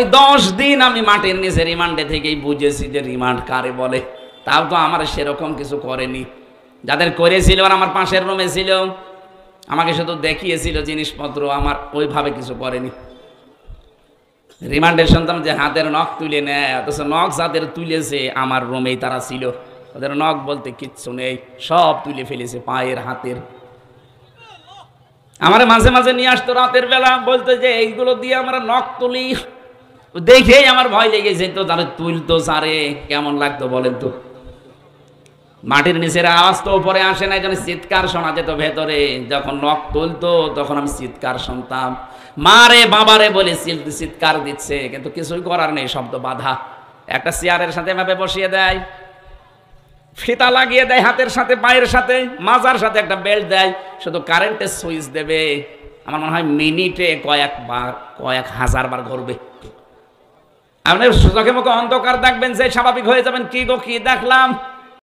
ওই 10 দিন আমি মাটির নিচে রিমান্ডে থেকেই বুঝেছি যে রিমান্ড কারে বলে। তাও তো আমার সেরকম কিছু করেনি। যাদের করেছিল আর আমার পাশের রুমে ছিল, আমাকে শুধু দেখিয়েছিল জিনিসপত্র, আমার ওইভাবে কিছু করেনি। রিমান্ডের শুনতাম যে হাতের নখ তুলে নেয়, অথচ নখ যাদের তুলেছে আমার রুমেই তারা ছিল। ওদের নখ বলতে কিচ্ছু নেই, সব তুলে ফেলেছে, পায়ের হাতের। আমার মাঝে মাঝে নিয়ে আসতো রাতের বেলা, বলতো যে এইগুলো দিয়ে আমরা নখ তুলি। দেখেই আমার ভয় লেগেছে, তো তাহলে তুলতো সারে কেমন লাগতো বলেন তো। মাটির নিচের আওয়াজ তো উপরে আসে না, যেন চিৎকার শোনা যেত ভেতরে। যখন নখ তুলতো তখন আমি চিৎকার শুনতাম, মারে বাবারে বলে চিৎকার দিচ্ছে, কিন্তু কিছুই করার নেই, শব্দ বাধা। একটা চেয়ারের সাথে এভাবে বসিয়ে দেয়, ফিতা লাগিয়ে দেয় হাতের সাথে, পায়ের সাথে, মাজার সাথে একটা বেল্ট দেয়, শুধু কারেন্টের সুইচ দেবে। আমার মনে হয় মিনিটে কয়েক হাজার বার ঘুরবে। আপনি চোখে মুখে অন্ধকার দেখবেন, যে স্বাভাবিক হয়ে যাবেন, কি গো কি দেখলাম।